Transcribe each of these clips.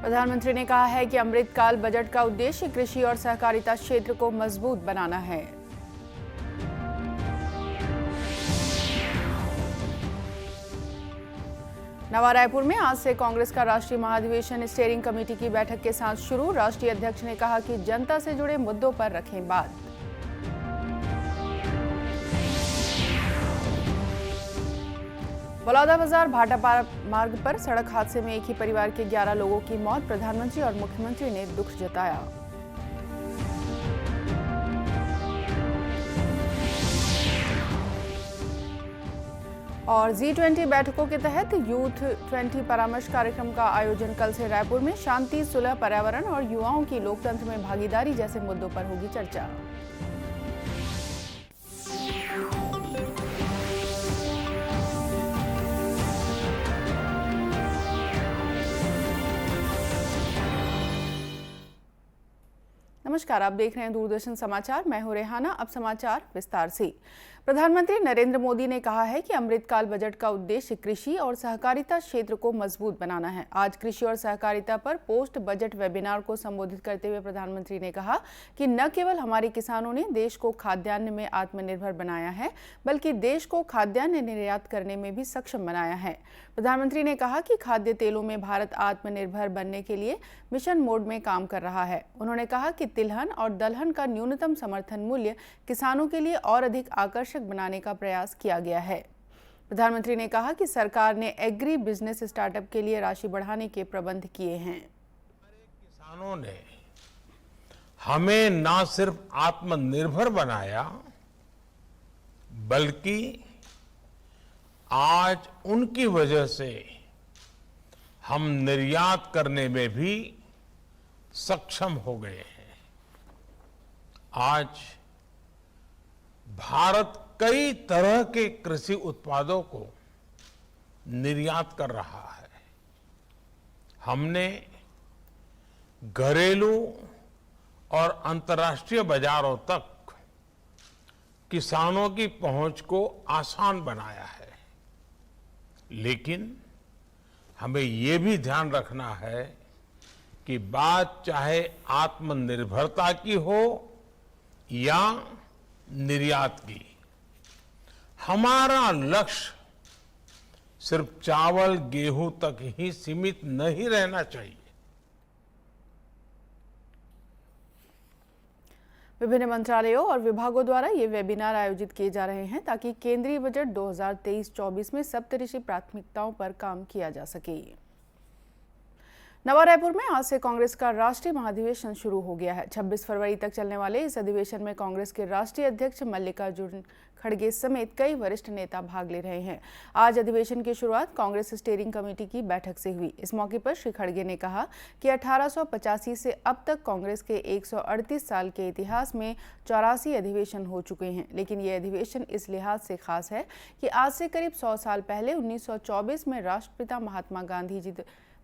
प्रधानमंत्री ने कहा है कि अमृतकाल बजट का उद्देश्य कृषि और सहकारिता क्षेत्र को मजबूत बनाना है। नवा रायपुर में आज से कांग्रेस का राष्ट्रीय महाधिवेशन स्टीयरिंग कमेटी की बैठक के साथ शुरू। राष्ट्रीय अध्यक्ष ने कहा कि जनता से जुड़े मुद्दों पर रखें बात। बलौदाबाजार भाटापारा मार्ग पर सड़क हादसे में एक ही परिवार के 11 लोगों की मौत। प्रधानमंत्री और मुख्यमंत्री ने दुख जताया। और G20 बैठकों के तहत यूथ 20 परामर्श कार्यक्रम का आयोजन कल से रायपुर में। शांति, सुलह, पर्यावरण और युवाओं की लोकतंत्र में भागीदारी जैसे मुद्दों पर होगी चर्चा। नमस्कार, आप देख रहे हैं दूरदर्शन समाचार। मैं हूं रेहाना। अब समाचार विस्तार से। प्रधानमंत्री नरेंद्र मोदी ने कहा है कि अमृतकाल बजट का उद्देश्य कृषि और सहकारिता क्षेत्र को मजबूत बनाना है। आज कृषि और सहकारिता पर पोस्ट बजट वेबिनार को संबोधित करते हुए प्रधानमंत्री ने कहा कि न केवल हमारे किसानों ने देश को खाद्यान्न में आत्मनिर्भर बनाया है, बल्कि देश को खाद्यान्न निर्यात करने में भी सक्षम बनाया है। प्रधानमंत्री ने कहा कि खाद्य तेलों में भारत आत्मनिर्भर बनने के लिए मिशन मोड में काम कर रहा है। उन्होंने कहा कि तिलहन और दलहन का न्यूनतम समर्थन मूल्य किसानों के लिए और अधिक आकर्षक बनाने का प्रयास किया गया है। प्रधानमंत्री ने कहा कि सरकार ने एग्री बिजनेस स्टार्टअप के लिए राशि बढ़ाने के प्रबंध किए हैं। किसानों ने हमें न सिर्फ आत्मनिर्भर बनाया, बल्कि आज उनकी वजह से हम निर्यात करने में भी सक्षम हो गए हैं। आज भारत कई तरह के कृषि उत्पादों को निर्यात कर रहा है। हमने घरेलू और अंतर्राष्ट्रीय बाजारों तक किसानों की पहुंच को आसान बनाया है। लेकिन हमें ये भी ध्यान रखना है कि बात चाहे आत्मनिर्भरता की हो या निर्यात की, हमारा लक्ष्य सिर्फ चावल गेहूं तक ही सीमित नहीं रहना चाहिए। विभिन्न मंत्रालयों और विभागों द्वारा ये वेबिनार आयोजित किए जा रहे हैं ताकि केंद्रीय बजट 2023-24 में सप्तऋषि प्राथमिकताओं पर काम किया जा सके। नवा रायपुर में आज से कांग्रेस का राष्ट्रीय महाधिवेशन शुरू हो गया है। 26 फरवरी तक चलने वाले इस अधिवेशन में कांग्रेस के राष्ट्रीय अध्यक्ष मल्लिकार्जुन खड़गे समेत कई वरिष्ठ नेता भाग ले रहे हैं। आज अधिवेशन की शुरुआत कांग्रेस स्टीयरिंग कमेटी की बैठक से हुई। इस मौके पर श्री खड़गे ने कहा कि 1885 से अब तक कांग्रेस के 138 साल के इतिहास में 84 अधिवेशन हो चुके हैं, लेकिन ये अधिवेशन इस लिहाज से खास है कि आज से करीब 100 साल पहले 1924 में राष्ट्रपिता महात्मा गांधी जी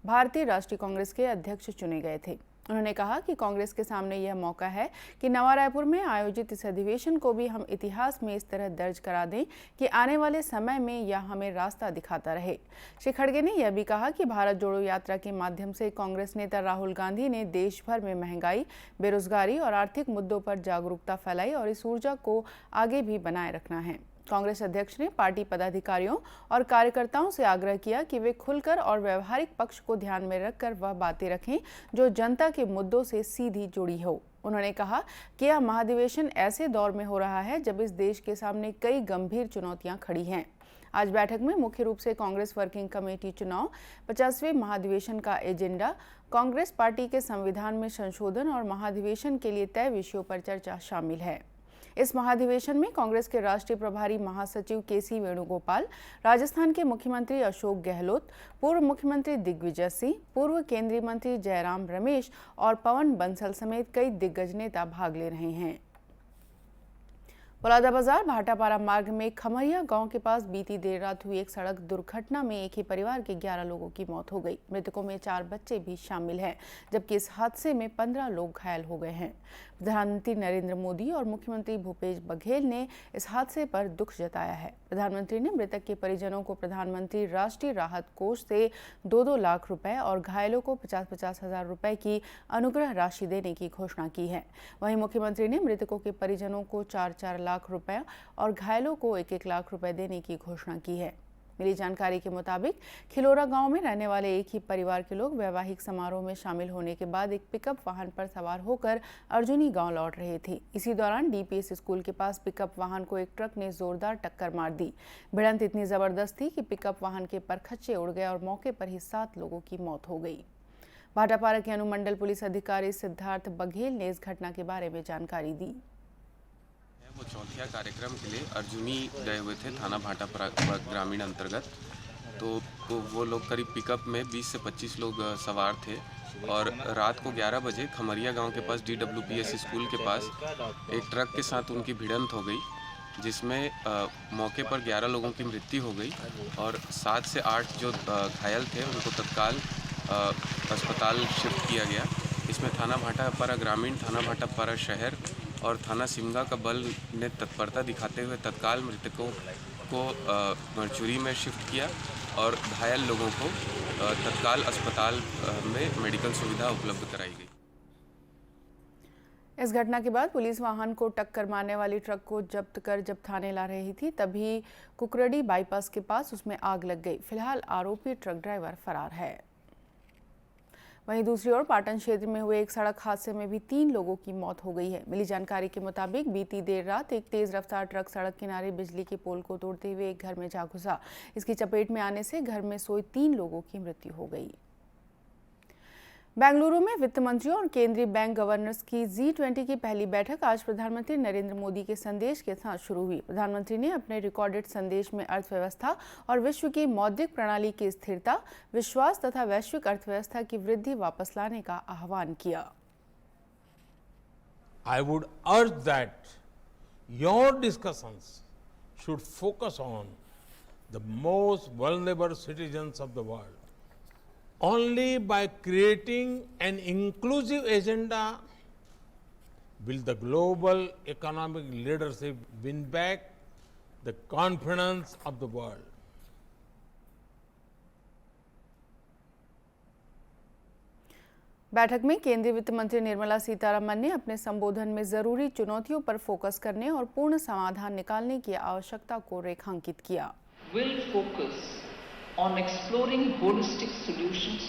भारतीय राष्ट्रीय कांग्रेस के अध्यक्ष चुने गए थे। उन्होंने कहा कि कांग्रेस के सामने यह मौका है कि नवा रायपुर में आयोजित इस अधिवेशन को भी हम इतिहास में इस तरह दर्ज करा दें कि आने वाले समय में यह हमें रास्ता दिखाता रहे। श्री खड़गे ने यह भी कहा कि भारत जोड़ो यात्रा के माध्यम से कांग्रेस नेता राहुल गांधी ने देश भर में महंगाई, बेरोजगारी और आर्थिक मुद्दों पर जागरूकता फैलाई और इस ऊर्जा को आगे भी बनाए रखना है। कांग्रेस अध्यक्ष ने पार्टी पदाधिकारियों और कार्यकर्ताओं से आग्रह किया कि वे खुलकर और व्यवहारिक पक्ष को ध्यान में रखकर वह बातें रखें जो जनता के मुद्दों से सीधी जुड़ी हो। उन्होंने कहा कि यह महाधिवेशन ऐसे दौर में हो रहा है जब इस देश के सामने कई गंभीर चुनौतियां खड़ी हैं। आज बैठक में मुख्य रूप से कांग्रेस वर्किंग कमेटी चुनाव, 50वें महाधिवेशन का एजेंडा, कांग्रेस पार्टी के संविधान में संशोधन और महाधिवेशन के लिए तय विषयों पर चर्चा शामिल है। इस महाधिवेशन में कांग्रेस के राष्ट्रीय प्रभारी महासचिव केसी वेणुगोपाल, राजस्थान के मुख्यमंत्री अशोक गहलोत, पूर्व मुख्यमंत्री दिग्विजय सिंह, पूर्व केंद्रीय मंत्री जयराम रमेश और पवन बंसल समेत कई दिग्गज नेता भाग ले रहे हैं। बलौदाबाजार भाटापारा मार्ग में खमरिया गांव के पास बीती देर रात हुई एक सड़क दुर्घटना में एक ही परिवार के 11 लोगों की मौत हो गई। मृतकों में 4 बच्चे भी शामिल हैं, जबकि इस हादसे में 15 लोग घायल हो गए हैं। प्रधानमंत्री नरेंद्र मोदी और मुख्यमंत्री भूपेश बघेल ने इस हादसे पर दुख जताया है। प्रधानमंत्री ने मृतक के परिजनों को प्रधानमंत्री राष्ट्रीय राहत कोष से 2-2 लाख रुपए और घायलों को 50-50 हजार रुपए की अनुग्रह राशि देने की घोषणा की है। वहीं मुख्यमंत्री ने मृतकों के परिजनों को 4-4 लाख रुपए और घायलों को 1-1 लाख रुपए देने की घोषणा की है। मिली जानकारी के मुताबिक खिलोरा गांव में रहने वाले एक ही परिवार के लोग वैवाहिक समारोह में शामिल होने के बाद एक पिकअप वाहन पर सवार होकर अर्जुनी गांव लौट रहे थे। इसी दौरान डीपीएस स्कूल के पास पिकअप वाहन को एक ट्रक ने जोरदार टक्कर मार दी। भिड़ंत इतनी जबरदस्त थी कि पिकअप वाहन के परखच्चे उड़ गए और मौके पर ही 7 लोगों की मौत हो गई। भाटापारा के अनुमंडल पुलिस अधिकारी सिद्धार्थ बघेल ने इस घटना के बारे में जानकारी दी। वो चौथिया कार्यक्रम के लिए अर्जुनी गए हुए थे, थाना भाटापारा ग्रामीण अंतर्गत। तो वो लोग करीब पिकअप में 20 से 25 लोग सवार थे और रात को 11 बजे खमरिया गांव के पास DWPS स्कूल के पास एक ट्रक के साथ उनकी भिड़ंत हो गई, जिसमें मौके पर 11 लोगों की मृत्यु हो गई और 7 से 8 जो घायल थे उनको तत्काल अस्पताल शिफ्ट किया गया। इसमें थाना भाटापारा ग्रामीण, थाना भाटापारा शहर और थाना सिमगा का बल ने तत्परता दिखाते हुए तत्काल मृतकों को मर्चुरी में शिफ्ट किया और घायल लोगों को तत्काल अस्पताल में मेडिकल सुविधा उपलब्ध कराई गई। इस घटना के बाद पुलिस वाहन को टक्कर मारने वाली ट्रक को जब्त कर जब थाने ला रही थी, तभी कुकरड़ी बाईपास के पास उसमें आग लग गई। फिलहाल आरोपी ट्रक ड्राइवर फरार है। वहीं दूसरी ओर पाटन क्षेत्र में हुए एक सड़क हादसे में भी 3 लोगों की मौत हो गई है। मिली जानकारी के मुताबिक बीती देर रात एक तेज रफ्तार ट्रक सड़क किनारे बिजली के पोल को तोड़ते हुए एक घर में जा घुसा। इसकी चपेट में आने से घर में सोए 3 लोगों की मृत्यु हो गई। बेंगलुरु में वित्त मंत्रियों और केंद्रीय बैंक गवर्नर्स की G20 की पहली बैठक आज प्रधानमंत्री नरेंद्र मोदी के संदेश के साथ शुरू हुई। प्रधानमंत्री ने अपने रिकॉर्डेड संदेश में अर्थव्यवस्था और विश्व की मौद्रिक प्रणाली की स्थिरता, विश्वास तथा वैश्विक अर्थव्यवस्था की वृद्धि वापस लाने का आह्वान किया। I would urge that your discussions should focus on the most vulnerable citizens of the world. Only by creating an inclusive agenda will the global economic leadership win back the confidence of the world. बैठक में केंद्रीय वित्त मंत्री निर्मला सीतारमण ने अपने संबोधन में जरूरी चुनौतियों पर फोकस करने और पूर्ण समाधान निकालने की आवश्यकता को रेखांकित किया। Will focus on exploring holistic solutions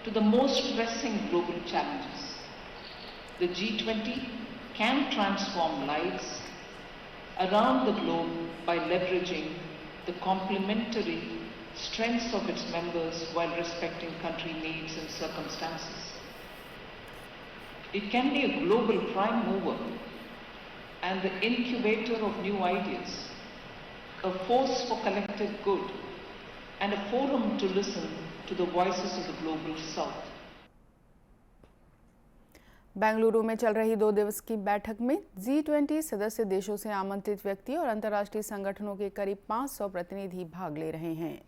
to the most pressing global challenges. The G20 can transform lives around the globe by leveraging the complementary strengths of its members while respecting country needs and circumstances. It can be a global prime mover and the incubator of new ideas, a force for collective good, and a forum to listen to the voices of the global south. Bengaluru में चल रही 2 दिवस की बैठक में G20 सदस्य देशों से आमंत्रित व्यक्ति और अंतर्राष्ट्रीय संगठनों के करीब 500 प्रतिनिधि भाग ले रहे हैं।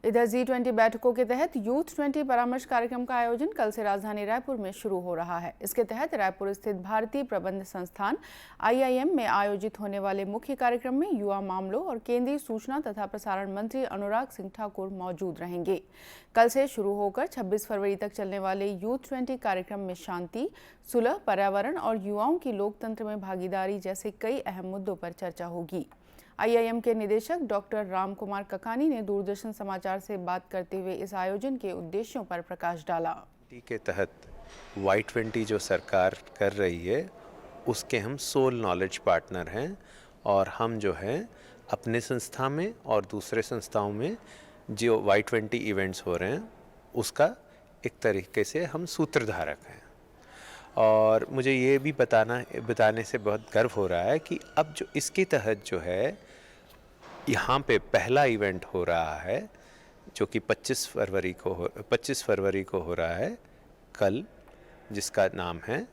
इधर G20 बैठकों के तहत यूथ 20 परामर्श कार्यक्रम का आयोजन कल से राजधानी रायपुर में शुरू हो रहा है। इसके तहत रायपुर स्थित भारतीय प्रबंध संस्थान IIM में आयोजित होने वाले मुख्य कार्यक्रम में युवा मामलों और केंद्रीय सूचना तथा प्रसारण मंत्री अनुराग सिंह ठाकुर मौजूद रहेंगे। कल से शुरू होकर 26 फरवरी तक चलने वाले यूथ 20 कार्यक्रम में शांति, सुलह, पर्यावरण और युवाओं की लोकतंत्र में भागीदारी जैसे कई अहम मुद्दों पर चर्चा होगी। IIM के निदेशक डॉक्टर राम कुमार ककानी ने दूरदर्शन समाचार से बात करते हुए इस आयोजन के उद्देश्यों पर प्रकाश डाला। के तहत Y20 जो सरकार कर रही है उसके हम सोल नॉलेज पार्टनर हैं और हम जो है अपने संस्था में और दूसरे संस्थाओं में जो Y20 इवेंट्स हो रहे हैं उसका एक तरीके से हम सूत्रधारक हैं। और मुझे ये भी बताने से बहुत गर्व हो रहा है कि अब जो इसके तहत जो है यहाँ पे पहला इवेंट हो रहा है जो कि 25 फरवरी को हो रहा है कल, जिसका नाम है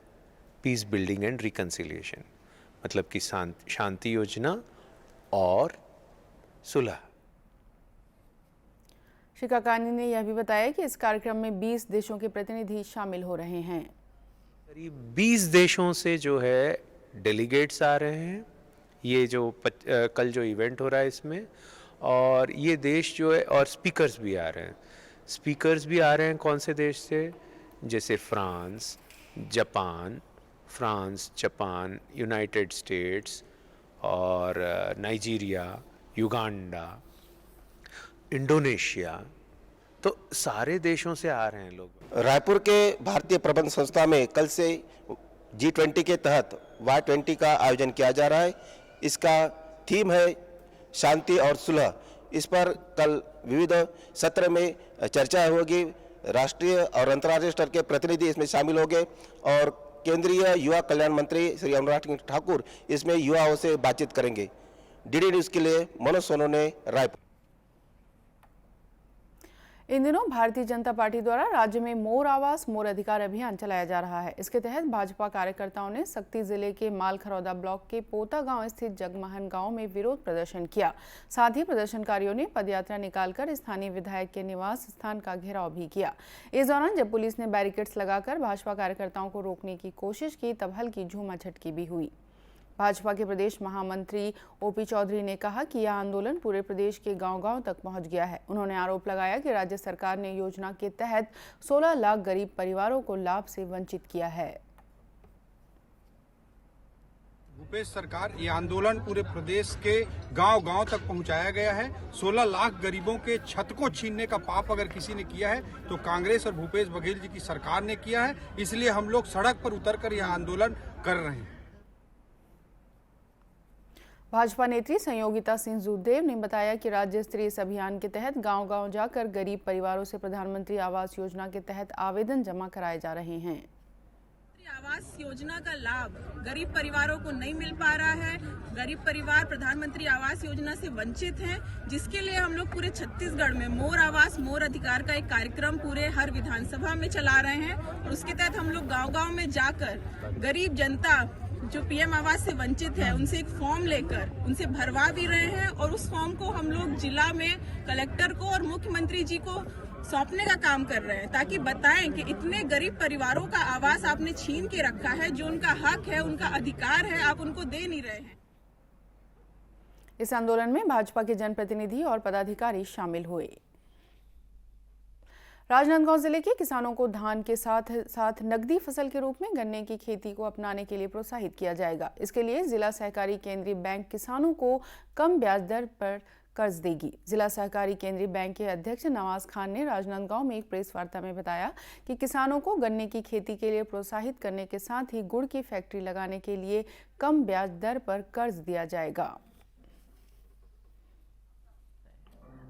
पीस बिल्डिंग एंड रिकन्सिलिएशन। मतलब कि शांति योजना और सुलह। श्री काकानी ने यह भी बताया कि इस कार्यक्रम में 20 देशों के प्रतिनिधि शामिल हो रहे हैं। करीब 20 देशों से जो है डेलीगेट्स आ रहे हैं, ये जो कल जो इवेंट हो रहा है इसमें, और ये देश जो है, और स्पीकर्स भी आ रहे हैं। स्पीकर्स भी आ रहे हैं कौन से देश से, जैसे फ्रांस, जापान, यूनाइटेड स्टेट्स और नाइजीरिया, युगांडा, इंडोनेशिया, तो सारे देशों से आ रहे हैं लोग। रायपुर के भारतीय प्रबंध संस्था में कल से G20 के तहत Y20 का आयोजन किया जा रहा है। इसका थीम है शांति और सुलह। इस पर कल विविध सत्र में चर्चा होगी। राष्ट्रीय और अंतर्राष्ट्रीय स्तर के प्रतिनिधि इसमें शामिल होंगे और केंद्रीय युवा कल्याण मंत्री श्री अनुराग ठाकुर इसमें युवाओं से बातचीत करेंगे। DD न्यूज़ के लिए मनोज सोनोने, रायपुर। इन दिनों भारतीय जनता पार्टी द्वारा राज्य में मोर आवास मोर अधिकार अभियान चलाया जा रहा है। इसके तहत भाजपा कार्यकर्ताओं ने सक्ती जिले के मालखरौदा ब्लॉक के पोता गांव स्थित जगमहन गांव में विरोध प्रदर्शन किया। साथ ही प्रदर्शनकारियों ने पदयात्रा निकालकर स्थानीय विधायक के निवास स्थान का घेराव भी किया। इस दौरान जब पुलिस ने बैरिकेड्स लगाकर भाजपा कार्यकर्ताओं को रोकने की कोशिश की तब हल्की झूमाझटकी भी हुई। भाजपा के प्रदेश महामंत्री OP चौधरी ने कहा कि यह आंदोलन पूरे प्रदेश के गांव-गांव तक पहुंच गया है। उन्होंने आरोप लगाया कि राज्य सरकार ने योजना के तहत 16 लाख गरीब परिवारों को लाभ से वंचित किया है। भूपेश सरकार ये आंदोलन पूरे प्रदेश के गांव-गांव तक पहुंचाया गया है। 16 लाख गरीबों के छत को छीनने का पाप अगर किसी ने किया है तो कांग्रेस और भूपेश बघेल जी की सरकार ने किया है। इसलिए हम लोग सड़क पर उतरकर यह आंदोलन कर रहे हैं। भाजपा नेत्री संयोगिता सिंह जूदेव ने बताया कि राज्य स्तरीय इस अभियान के तहत गांव-गांव जाकर गरीब परिवारों से प्रधानमंत्री आवास योजना के तहत आवेदन जमा कराए जा रहे हैं। आवास योजना का लाभ गरीब परिवारों को नहीं मिल पा रहा है। गरीब परिवार प्रधानमंत्री आवास योजना से वंचित हैं, जिसके लिए हम लोग पूरे छत्तीसगढ़ में मोर आवास मोर अधिकार का एक कार्यक्रम पूरे हर विधानसभा में चला रहे हैं। और उसके तहत हम लोग गांव-गांव में जाकर गरीब जनता जो PM आवास से वंचित है उनसे एक फॉर्म लेकर उनसे भरवा भी रहे हैं और उस फॉर्म को हम लोग जिला में कलेक्टर को और मुख्यमंत्री जी को सौंपने का काम कर रहे हैं, ताकि बताएं कि इतने गरीब परिवारों का आवास आपने छीन के रखा है, जो उनका हक है, उनका अधिकार है, आप उनको दे नहीं रहे हैं। इस आंदोलन में भाजपा के जनप्रतिनिधि और पदाधिकारी शामिल हुए। राजनांदगांव जिले के किसानों को धान के साथ साथ नकदी फसल के रूप में गन्ने की खेती को अपनाने के लिए प्रोत्साहित किया जाएगा। इसके लिए जिला सहकारी केंद्रीय बैंक किसानों को कम ब्याज दर पर कर्ज देगी। जिला सहकारी केंद्रीय बैंक के अध्यक्ष नवाज खान ने राजनांदगांव में एक प्रेस वार्ता में बताया कि किसानों को गन्ने की खेती के लिए प्रोत्साहित करने के साथ ही गुड़ की फैक्ट्री लगाने के लिए कम ब्याज दर पर कर्ज दिया जाएगा।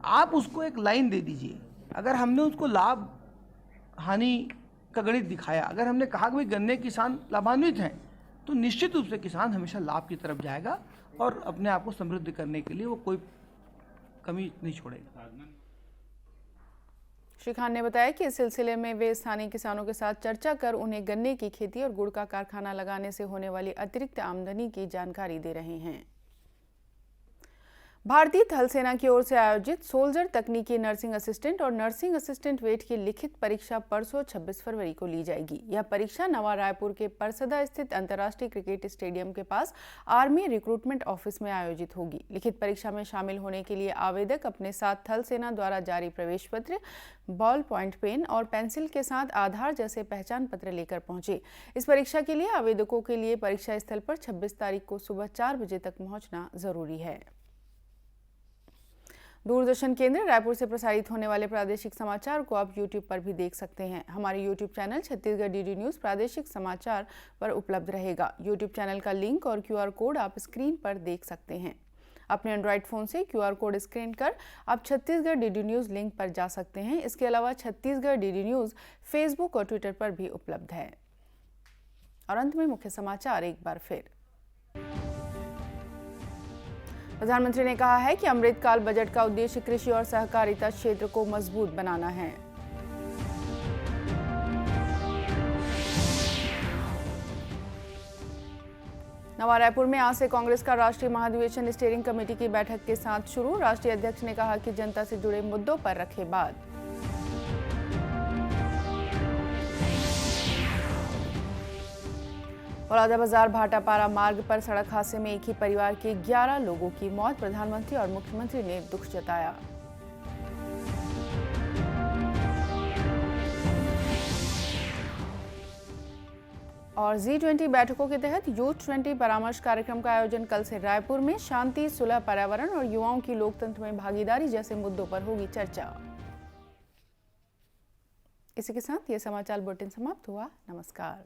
आप उसको एक लाइन दे दीजिए। अगर हमने उसको लाभ हानि का गणित दिखाया, अगर हमने कहा कि भाई गन्ने किसान लाभान्वित हैं, तो निश्चित रूप से किसान हमेशा लाभ की तरफ जाएगा और अपने आप को समृद्ध करने के लिए वो कोई कमी नहीं छोड़ेगा। श्री खान ने बताया कि इस सिलसिले में वे स्थानीय किसानों के साथ चर्चा कर उन्हें गन्ने की खेती और गुड़ का कारखाना लगाने से होने वाली अतिरिक्त आमदनी की जानकारी दे रहे हैं। भारतीय थल सेना की ओर से आयोजित सोल्जर तकनीकी नर्सिंग असिस्टेंट और नर्सिंग असिस्टेंट वेट की लिखित परीक्षा परसों 26 फरवरी को ली जाएगी। यह परीक्षा नवा रायपुर के परसदा स्थित अंतर्राष्ट्रीय क्रिकेट स्टेडियम के पास आर्मी रिक्रूटमेंट ऑफिस में आयोजित होगी। लिखित परीक्षा में शामिल होने के लिए आवेदक अपने साथ थल सेना द्वारा जारी प्रवेश पत्र, बॉल पॉइंट पेन और पेंसिल के साथ आधार जैसे पहचान पत्र लेकर पहुंचे। इस परीक्षा के लिए आवेदकों के लिए परीक्षा स्थल पर 26 तारीख को सुबह 4 बजे तक पहुंचना जरूरी है। दूरदर्शन केंद्र रायपुर से प्रसारित होने वाले प्रादेशिक समाचार को आप YouTube पर भी देख सकते हैं। हमारे YouTube channel Chhattisgarh DD news प्रादेशिक समाचार पर उपलब्ध रहेगा। YouTube चैनल का लिंक और QR कोड आप स्क्रीन पर देख सकते हैं। अपने एंड्रॉइड फ़ोन से QR कोड स्कैन कर आप छत्तीसगढ़ DD न्यूज़ लिंक पर जा सकते हैं। इसके अलावा छत्तीसगढ़ DD न्यूज़ फेसबुक और ट्विटर पर भी उपलब्ध है। और अंत में मुख्य समाचार एक बार फिर। प्रधानमंत्री ने कहा है कि अमृतकाल बजट का उद्देश्य कृषि और सहकारिता क्षेत्र को मजबूत बनाना है। नवा रायपुर में आज से कांग्रेस का राष्ट्रीय महाधिवेशन स्टीयरिंग कमेटी की बैठक के साथ शुरू। राष्ट्रीय अध्यक्ष ने कहा कि जनता से जुड़े मुद्दों पर रखे बात। बलौदाबाजार भाटापारा मार्ग पर सड़क हादसे में एक ही परिवार के 11 लोगों की मौत। प्रधानमंत्री और मुख्यमंत्री ने दुख जताया। और G20 बैठकों के तहत यूथ 20 परामर्श कार्यक्रम का आयोजन कल से रायपुर में। शांति, सुलह, पर्यावरण और युवाओं की लोकतंत्र में भागीदारी जैसे मुद्दों पर होगी चर्चा। इसी के साथ ये समाचार बुलेटिन समाप्त हुआ। नमस्कार।